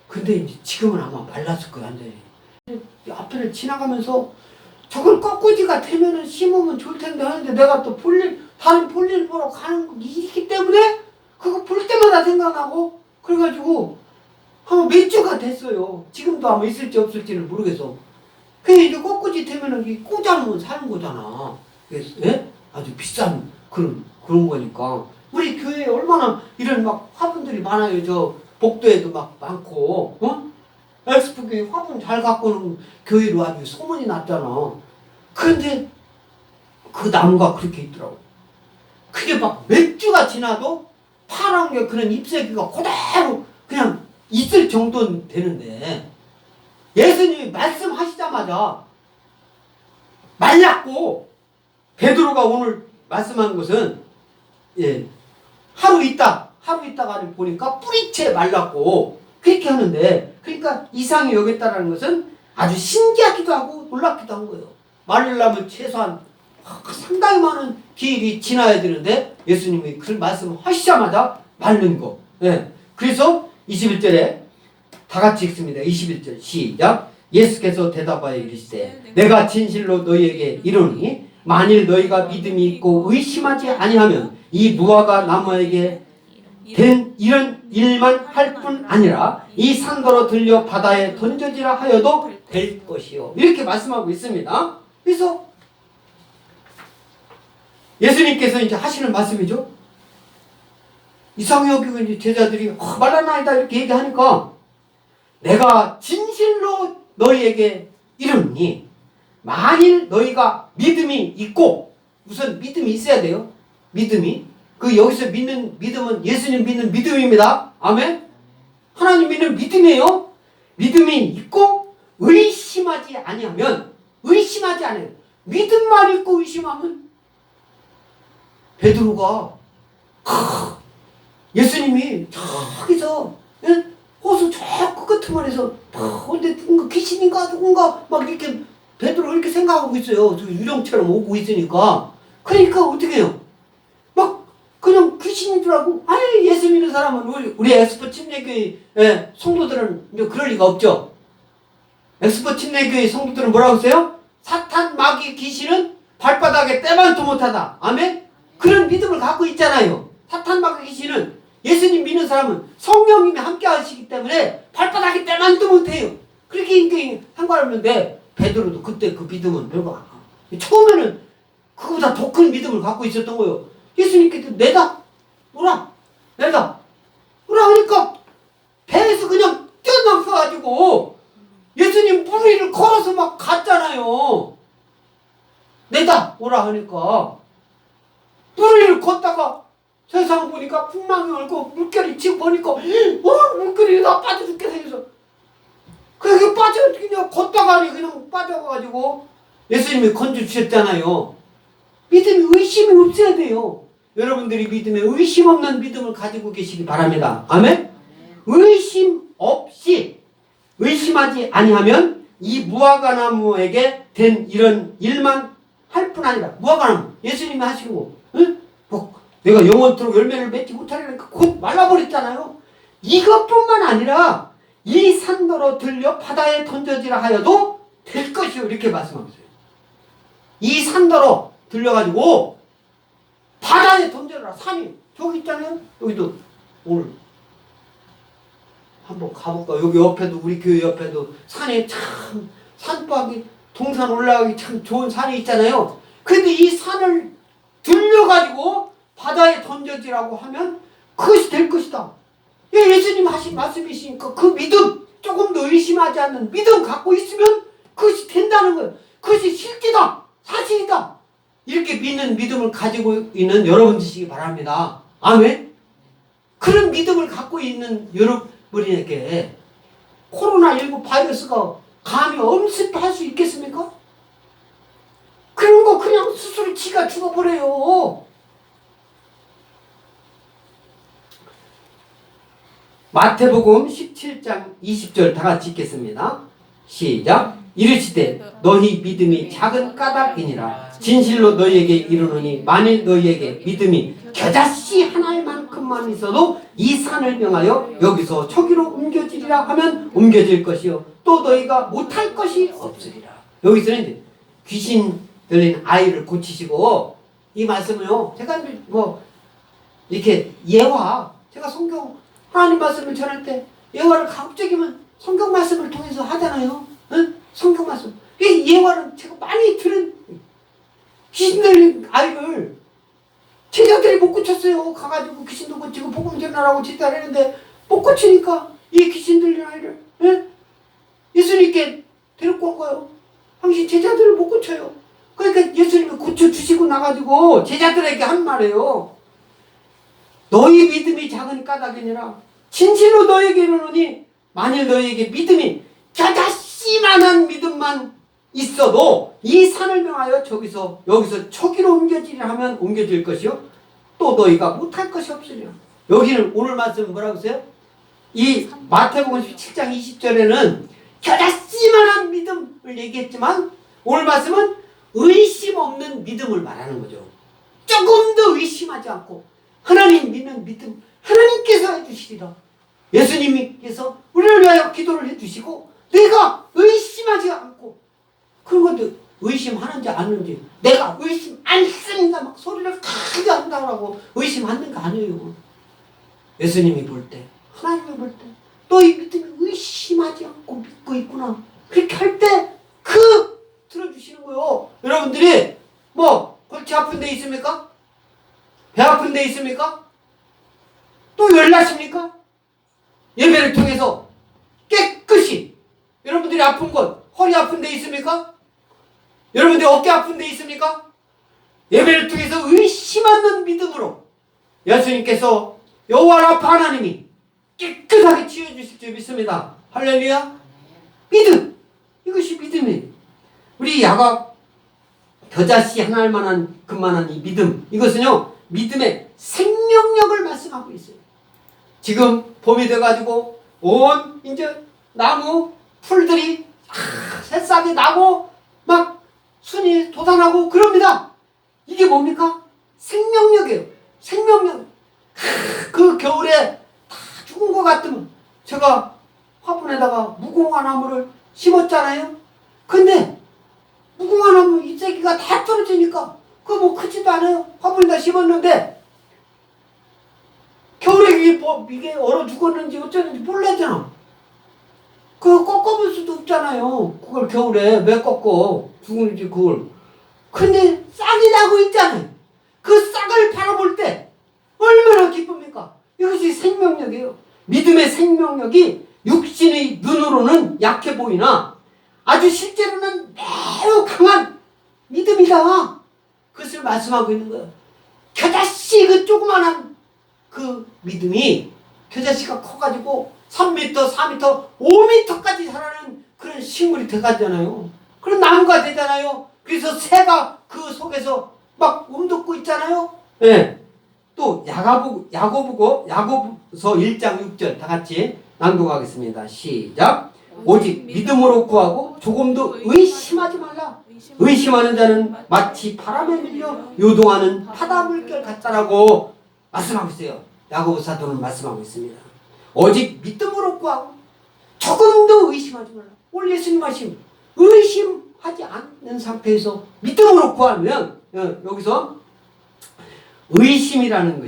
근데 이제 지금은 아마 말랐을 거야, 완전히. 앞에를 지나가면서 저걸 꺾어지가 되면은 심으면 좋을 텐데 하는데, 내가 또 다른 볼일 보러 가는 일이기 때문에 그거 볼 때마다 생각나고, 그래가지고 아마 몇 주가 됐어요. 지금도 아마 있을지 없을지는 모르겠어. 그게 이제 꺾어지 되면은 꽂아놓으면 사는 거잖아. 예? 아주 비싼 그런 거니까. 우리 교회에 얼마나 이런 막 화분들이 많아요. 저 복도에도 막 많고, 엑스포교회 화분 잘 갖고 오는 교회로 아주 소문이 났잖아. 그런데 그 나무가 그렇게 있더라고. 그게 막 몇 주가 지나도 파란 게 그런 잎새기가 그대로 그냥 있을 정도는 되는데, 예수님이 말씀하시자마자 말랐고, 베드로가 오늘 말씀한 것은 하루 있다가 보니까 뿌리채 말랐고 그렇게 하는데, 그러니까 이상히 여겼다라는 것은 아주 신기하기도 하고 놀랍기도 한 거예요. 말리려면 최소한 상당히 많은 길이 지나야 되는데 예수님이 그 말씀하시자마자 말른 거. 그래서 21절에 다 같이 읽습니다. 21절 시작. 예수께서 대답하여 이르시되 내가 진실로 너희에게 이르노니 만일 너희가 믿음이 있고 의심하지 아니하면 이 무화과 나무에게 된 이런 일만 할 뿐 아니라 이 산더러 들려 바다에 던져지라 하여도 될 것이요. 이렇게 말씀하고 있습니다. 그래서 예수님께서 이제 하시는 말씀이죠. 이상히 여기고 이제 제자들이 말라나이다 이렇게 얘기하니까, 내가 진실로 너희에게 이르니 만일 너희가 믿음이 있고, 우선 믿음이 있어야 돼요. 믿음이. 여기서 믿는 믿음은 예수님 믿는 믿음입니다. 아멘. 하나님 믿는 믿음이에요. 믿음이 있고 의심하지 아니하면, 의심하지 않아요. 믿음만 있고 의심하면, 베드로가 예수님이 저기서 호수 저 끝머리에서 근데 누군가 귀신인가 누군가 막 이렇게 베드로가 이렇게 생각하고 있어요. 저 유령처럼 오고 있으니까. 그러니까 어떻게 해요? 막 그냥 귀신인 줄 알고 아예 예수 믿는 사람은 우리 엑스포 침례교회 성도들은 이제 그럴 리가 없죠. 엑스포 침례교회 성도들은 뭐라고 했어요? 사탄 마귀 귀신은 발바닥에 때만도 못하다. 아멘? 그런 믿음을 갖고 있잖아요. 사탄 마귀 귀신은 예수님 믿는 사람은 성령님이 함께 하시기 때문에 발바닥에 때만도 못해요. 그렇게 한거하는데 베드로도 그때 그 믿음은 별거 아니야. 처음에는 그거보다 더 큰 믿음을 갖고 있었던 거예요. 예수님께서 내다 오라 하니까 배에서 그냥 뛰어나가가지고 예수님 물 위를 걸어서 막 갔잖아요. 내다 오라 하니까 물 위를 걷다가 세상 보니까 풍랑이 얼고 물결이 치고 보니까 물결이 다 빠져 죽게 생겨서 그게 빠져 그냥 걷다가니 그냥 빠져가지고 예수님이 건져주셨잖아요. 믿음이 의심이 없어야 돼요. 여러분들이 믿음에 의심 없는 믿음을 가지고 계시기 바랍니다. 아멘? 의심 없이 의심하지 아니하면 이 무화과나무에게 된 이런 일만 할 뿐 아니라 무화과나무 예수님이 하시고 응? 내가 영원토록 열매를 맺지 못하려니까 곧 말라버렸잖아요. 이것뿐만 아니라 이 산더러 들려 바다에 던져지라 하여도 될 것이요 이렇게 말씀하고 있어요. 이 산더러 들려가지고 바다에 던져라. 산이 저기 있잖아요. 여기도 오늘 한번 가볼까. 여기 옆에도 우리 교회 옆에도 산에 참 산박이 동산 올라가기 참 좋은 산이 있잖아요. 근데 이 산을 들려가지고 바다에 던져지라고 하면 그것이 될 것이다. 예수님 하신 말씀이시니까 그 믿음 조금 더 의심하지 않는 믿음 갖고 있으면 그것이 된다는 거예요. 그것이 실제다. 사실이다. 이렇게 믿는 믿음을 가지고 있는 여러분이시기 바랍니다. 아멘? 그런 믿음을 갖고 있는 여러분에게 코로나19 바이러스가 감히 엄습할 수 있겠습니까? 그런 거 그냥 스스로 지가 죽어버려요. 마태복음 17장 20절 다 같이 읽겠습니다. 시작. 이르시되 너희 믿음이 작은 까닭이니라. 진실로 너희에게 이르노니 만일 너희에게 믿음이 겨자씨 하나만큼만 있어도 이 산을 명하여 여기서 저기로 옮겨지리라 하면 옮겨질 것이요 또 너희가 못할 것이 없으리라. 여기서는 이제 귀신 들린 아이를 고치시고 이 말씀을요 제가 뭐 이렇게 예화 제가 성경 하나님 말씀을 전할 때 예화를 가급적이면 성경 말씀을 통해서 하잖아요. 응? 성경 말씀. 이 예화는 제가 많이 들은 귀신 들린 아이를 제자들이 못 고쳤어요. 가가지고 귀신도 고치고 복음 전하라고 지달했는데 못 고치니까 이 귀신 들린 아이를 응? 예수님께 데리고 온 거예요. 당신 제자들을 못 고쳐요. 그러니까 예수님이 고쳐주시고 나가지고 제자들에게 한 말이에요. 너희 믿음이 작은 까닭이니라. 진실로 너희에게 이르노니 만일 너희에게 믿음이 겨자씨만한 믿음만 있어도 이 산을 명하여 여기서 저기로 옮겨지리라 하면 옮겨질 것이요 또 너희가 못할 것이 없으리라. 여기는 오늘 말씀은 뭐라고 했어요? 이 마태복음 17장 20절에는 겨자씨만한 믿음을 얘기했지만 오늘 말씀은 의심 없는 믿음을 말하는 거죠. 조금 더 의심하지 않고 하나님 믿는 믿음 하나님께서 해주시리라. 예수님께서 우리를 위하여 기도를 해주시고 내가 의심하지 않고 그것도 의심하는지 안 하는지 내가 의심 않습니다 막 소리를 크게 한다고 의심하는 거 아니에요. 예수님이 볼 때 하나님이 볼 때 너희 믿음이 의심하지 않고 믿고 있구나 그렇게 할 때 들어주시는 거예요. 여러분들이 뭐 골치 아픈 데 있습니까? 배 아픈 데 있습니까? 또 열나십니까? 예배를 통해서 깨끗이 여러분들이 아픈 곳 허리 아픈 데 있습니까? 여러분들이 어깨 아픈 데 있습니까? 예배를 통해서 의심 않는 믿음으로 예수님께서 여호와 라파 하나님이 깨끗하게 치유해주실 줄 믿습니다. 할렐루야. 믿음 이것이 믿음이에요. 우리 야곱 겨자씨 하나만한 그만한 이 믿음 이것은요 믿음의 생명력을 말씀하고 있어요. 지금 봄이 돼가지고 온 이제 나무 풀들이 새싹이 나고 막 순이 돋아나고 그럽니다. 이게 뭡니까? 생명력이에요. 생명력. 그 겨울에 다 죽은 것 같으면 제가 화분에다가 무궁화 나무를 심었잖아요. 근데 무궁화 나무 잎사귀가 다 떨어지니까 그거 뭐 크지도 않아요. 화분에다 심었는데 겨울에 이게 얼어 죽었는지 어쩌는지 몰라잖아. 그거 꺾어볼 수도 없잖아요. 그걸 겨울에 왜 꺾어? 죽은지 그걸. 근데 싹이 나고 있잖아요. 그 싹을 바라볼 때 얼마나 기쁩니까? 이것이 생명력이에요. 믿음의 생명력이 육신의 눈으로는 약해 보이나 아주 실제로는 매우 강한 믿음이다. 그것을 말씀하고 있는 거예요. 겨자씨 그 조그만한 그 믿음이 겨자씨가 커가지고 3m, 4m, 5m까지 자라는 그런 식물이 돼가잖아요. 그런 나무가 되잖아요. 그래서 새가 그 속에서 막 움돋고 있잖아요. 네. 또 야고보서 1장 6절 다 같이 낭독하겠습니다. 시작. 오직 믿음으로 구하고 조금도 의심하지 말라. 의심하는 자는 마치 바람에 밀려 요동하는 바닷물결 같다라고 말씀하고 있어요. 야고보 사도는 말씀하고 있습니다. 오직 믿음으로 구하고 조금도 의심하지 말라. 오늘 예수님 말씀 의심하지 않는 상태에서 믿음으로 구하면 여기서 의심이라는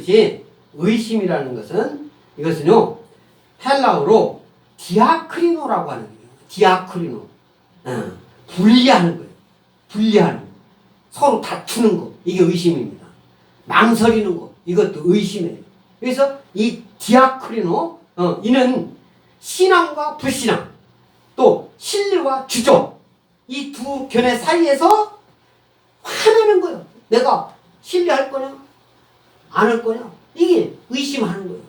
것은 이것은요 헬라어로 디아크리노라고 하는 거예요. 디아크리노. 분리하는 거예요. 분리하는 거. 서로 다투는 거. 이게 의심입니다. 망설이는 거. 이것도 의심이에요. 그래서 이 디아크리노 이는 신앙과 불신앙 또 진리와 주저 이 두 견해 사이에서 화나는 거예요. 내가 신뢰할 거냐 안 할 거냐 이게 의심하는 거예요.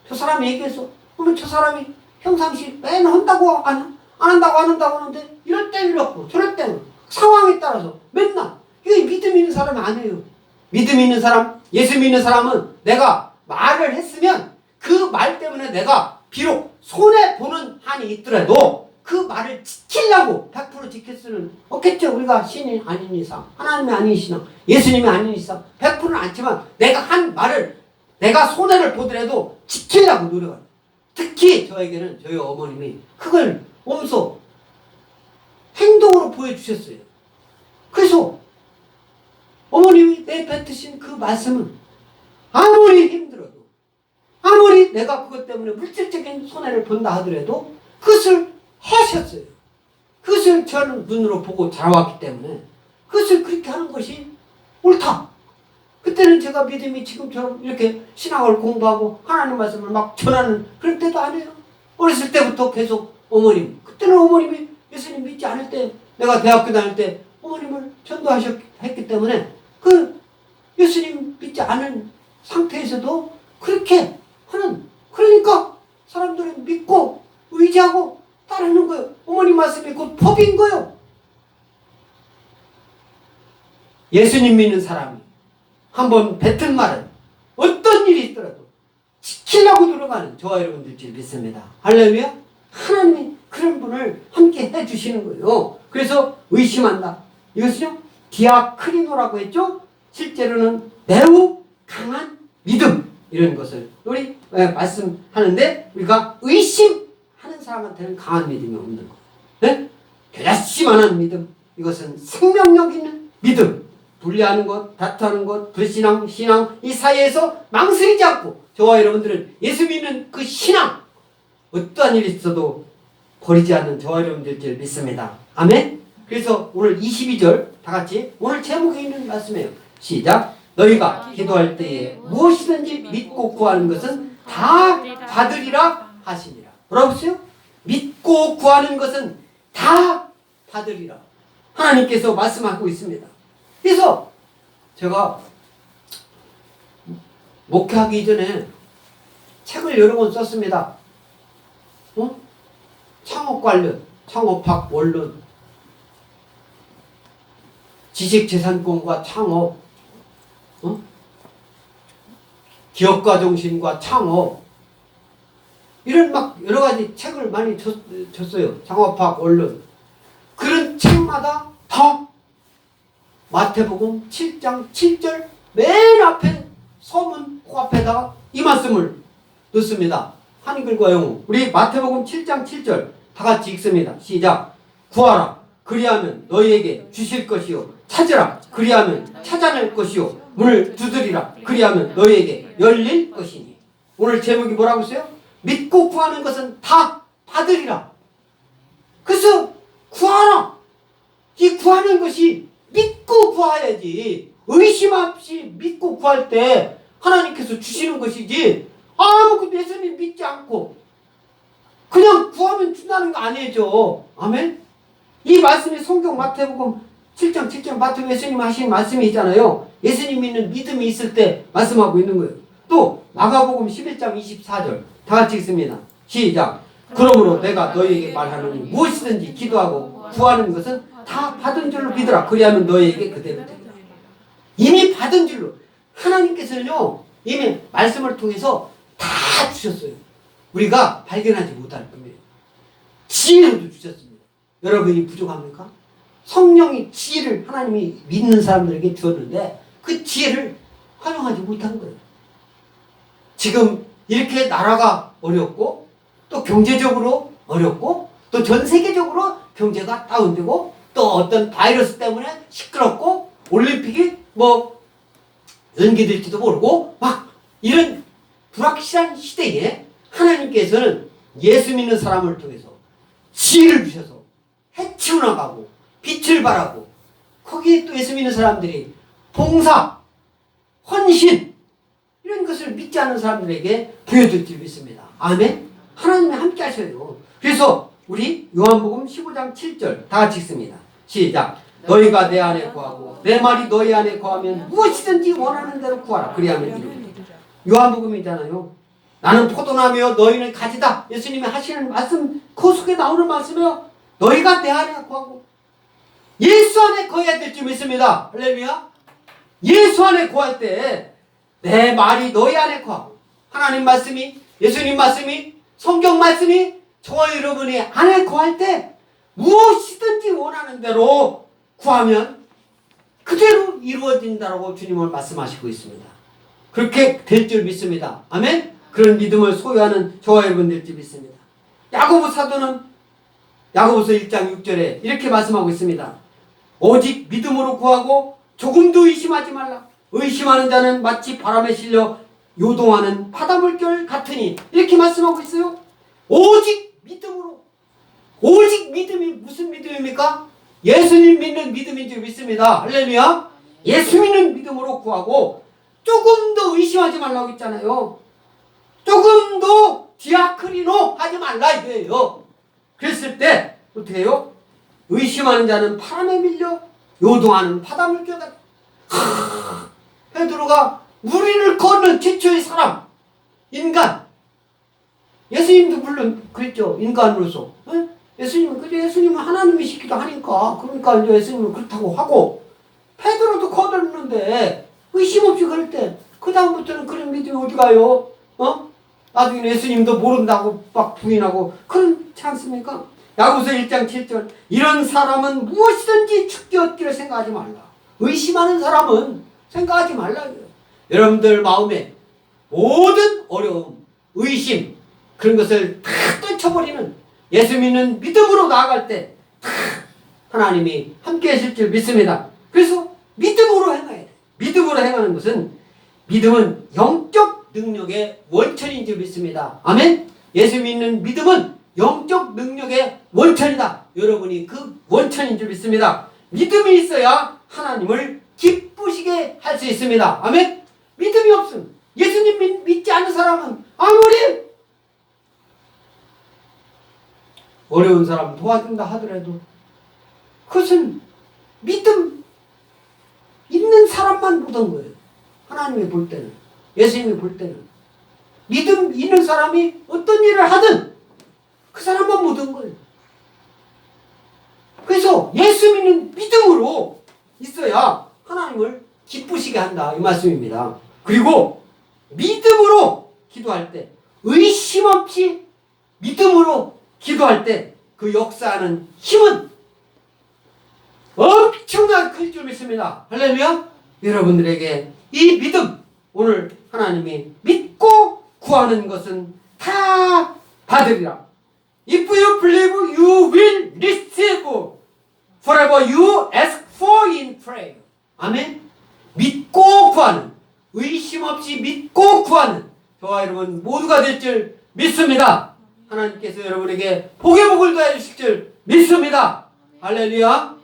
저 사람이 얘기해서 그러면 저 사람이 평상시 맨 한다고 안 한다고 하는데 이럴 때 이렇고 저럴 때는 상황에 따라서 맨날 이게 믿음 있는 사람이 아니에요. 믿음 있는 사람 예수 믿는 사람은 내가 말을 했으면 그 말 때문에 내가 비록 손해보는 한이 있더라도 그 말을 지키려고 100% 지킬 수는 없겠죠. 우리가 신이 아닌 이상 하나님이 아닌 이상 예수님이 아닌 이상 100%는 않지만 내가 한 말을 내가 손해를 보더라도 지키려고 노력합니다. 특히 저에게는 저희 어머님이 그걸 몸소 행동으로 보여주셨어요. 그래서 어머님이 내뱉으신 그 말씀은 아무리 힘들어도 아무리 내가 그것 때문에 물질적인 손해를 본다 하더라도 그것을 하셨어요. 그것을 저는 눈으로 보고 자라왔기 때문에 그것을 그렇게 하는 것이 옳다. 그때는 제가 믿음이 지금처럼 이렇게 신앙을 공부하고 하나님 말씀을 막 전하는 그런 때도 아니에요. 어렸을 때부터 계속 그때는 어머님이 예수님 믿지 않을 때 내가 대학교 다닐 때 어머님을 전도했기 때문에 그 예수님 믿지 않은 상태에서도 그렇게 하는 그러니까 사람들은 믿고 의지하고 따르는 거예요. 어머님 말씀이 곧 법인 거예요. 예수님 믿는 사람이 한번 뱉은 말은 어떤 일이 있더라도 지키려고 노력하는 저와 여러분들 줄 믿습니다. 할렐루야. 하나님이 그런 분을 함께 해주시는 거예요. 그래서 의심한다. 이것은요 디아크리노라고 했죠. 실제로는 매우 강한 믿음 이런 것을 우리 말씀하는데 우리가 의심하는 사람한테는 강한 믿음이 없는 거예요. 네? 겨자씨만한 믿음 이것은 생명력 있는 믿음 분리하는 것, 다투하는 것, 불신앙, 신앙 이 사이에서 망설이지 않고 저와 여러분들은 예수 믿는 그 신앙 어떠한 일이 있어도 버리지 않는 저와 여러분들 줄 믿습니다. 아멘. 그래서 오늘 22절 다 같이 오늘 제목에 있는 말씀이에요. 시작. 너희가 기도할 때에 무엇이든지 믿고 구하는 것은 다 받으리라 하시니라. 뭐라고 했어요? 믿고 구하는 것은 다 받으리라. 하나님께서 말씀하고 있습니다. 그래서 제가 목회하기 이전에 책을 여러 권 썼습니다. 창업 관련, 창업학 원론, 지식재산권과 창업, 기업가 정신과 창업 이런 막 여러 가지 책을 많이 줬어요. 창업학 원론. 그런 책마다 다 마태복음 7장 7절 맨 앞에 서문 코앞에다가 이 말씀을 넣습니다. 한글과 영어. 우리 마태복음 7장 7절 다 같이 읽습니다. 시작. 구하라. 그리하면 너희에게 주실 것이요. 찾으라. 그리하면 찾아낼 것이요. 문을 두드리라. 그리하면 너희에게 열릴 것이니. 오늘 제목이 뭐라고 써요? 믿고 구하는 것은 다 받으리라. 그래서 구하라. 이 구하는 것이 믿고 구해야지. 의심 없이 믿고 구할 때 하나님께서 주시는 것이지, 아무것도 예수님 믿지 않고 그냥 구하면 준다는 거 아니죠. 아멘? 이 말씀이 성경 마태복음 7장 7절 마태복음 예수님 하신 말씀이 있잖아요. 예수님 믿는 믿음이 있을 때 말씀하고 있는 거예요. 또 마가복음 11장 24절 다 같이 읽습니다. 시작. 그러므로 내가 너희에게 말하노니 무엇이든지 기도하고 구하는 것은 다 받은 줄로 믿으라. 그리하면 너희에게 그대로 되리라. 이미 받은 줄로. 하나님께서는요 이미 말씀을 통해서 다 주셨어요. 우리가 발견하지 못할 뿐이에요. 지혜도 주셨습니다. 여러분이 부족합니까? 성령이 지혜를 하나님이 믿는 사람들에게 주었는데 그 지혜를 활용하지 못한 거예요. 지금 이렇게 나라가 어렵고 또 경제적으로 어렵고 또 전 세계적으로 경제가 다운되고 또 어떤 바이러스 때문에 시끄럽고 올림픽이 연기될지도 모르고 막 이런 불확실한 시대에 하나님께서는 예수 믿는 사람을 통해서 지혜를 주셔서 해치워 나가고 빛을 발하고 거기에 또 예수 믿는 사람들이 봉사, 헌신 이런 것을 믿지 않는 사람들에게 보여줄 줄 믿습니다. 아멘? 하나님이 함께 하셔요. 그래서 우리 요한복음 15장 7절 다 같이 읽습니다. 시작. 너희가 내 안에 거하고 내 말이 너희 안에 거하면 무엇이든지 원하는 대로 구하라. 그리하면 이루리라. 요한복음이잖아요. 나는 포도나무요 너희는 가지다. 예수님이 하시는 말씀 그 속에 나오는 말씀이요. 너희가 내 안에 거하고 예수 안에 거해야 될 줄 믿습니다. 할렐루야. 예수 안에 거할 때 내 말이 너희 안에 거하고 하나님 말씀이 예수님 말씀이 성경 말씀이 저와 여러분이 안에 거할 때 무엇이든지 원하는 대로 구하면 그대로 이루어진다라고 주님은 말씀하시고 있습니다. 그렇게 될 줄 믿습니다. 아멘? 그런 믿음을 소유하는 저와 여러분 될 줄 믿습니다. 야고보 사도는 야고보서 1장 6절에 이렇게 말씀하고 있습니다. 오직 믿음으로 구하고 조금도 의심하지 말라. 의심하는 자는 마치 바람에 실려 요동하는 바닷물결 같으니 이렇게 말씀하고 있어요. 오직 믿음으로. 오직 믿음이 무슨 믿음입니까? 예수님 믿는 믿음인 줄 믿습니다. 할렐루야. 예수 믿는 믿음으로 구하고 조금도 의심하지 말라고 했잖아요. 조금도 디아크리노 하지 말라 이거예요. 그랬을 때 어떻게 해요? 의심하는 자는 바람에 밀려 요동하는 바닷물결 같다. 베드로가 무리를 걷는 최초의 사람, 인간. 예수님도 물론 그랬죠. 인간으로서. 예수님은 그죠? 예수님은 하나님이시기도 하니까. 그러니까 이제 예수님은 그렇다고 하고 베드로도 거들었는데 의심 없이 그럴 때 그 다음부터는 그런 믿음이 어디 가요? 나중에 예수님도 모른다고 막 부인하고 그렇지 않습니까? 야고보서 1장 7절 이런 사람은 무엇이든지 죽게 얻기를 생각하지 말라. 의심하는 사람은 생각하지 말라. 여러분들 마음에 모든 어려움, 의심 그런 것을 다 떨쳐버리는 예수 믿는 믿음으로 나아갈 때 다 하나님이 함께 하실 줄 믿습니다. 그래서 믿음으로 행해야 돼. 믿음으로 행하는 것은 믿음은 영적 능력의 원천인 줄 믿습니다. 아멘? 예수 믿는 믿음은 영적 능력의 원천이다. 여러분이 그 원천인 줄 믿습니다. 믿음이 있어야 하나님을 기쁘시게 할 수 있습니다. 아멘? 믿음이 없음. 예수님 믿지 않는 사람은 아무리 어려운 사람 도와준다 하더라도 그것은 믿음 있는 사람만 보던 거예요. 하나님이 볼 때는, 예수님이 볼 때는 믿음 있는 사람이 어떤 일을 하든 그 사람만 보던 거예요. 그래서 예수 믿는 믿음으로 있어야 하나님을 기쁘시게 한다 이 말씀입니다. 그리고 믿음으로 기도할 때 의심 없이 믿음으로 기도할 때 그 역사하는 힘은 엄청나게 클 줄 믿습니다. 할렐루야. 여러분들에게 이 믿음, 오늘 하나님이 믿고 구하는 것은 다 받으리라. If you believe, you will receive whatever you ask for in prayer. 아멘. 믿고 구하는, 의심 없이 믿고 구하는 저와 여러분 모두가 될 줄 믿습니다. 하나님께서 여러분에게 복의 복을 더해 주실 줄 믿습니다. 할렐루야.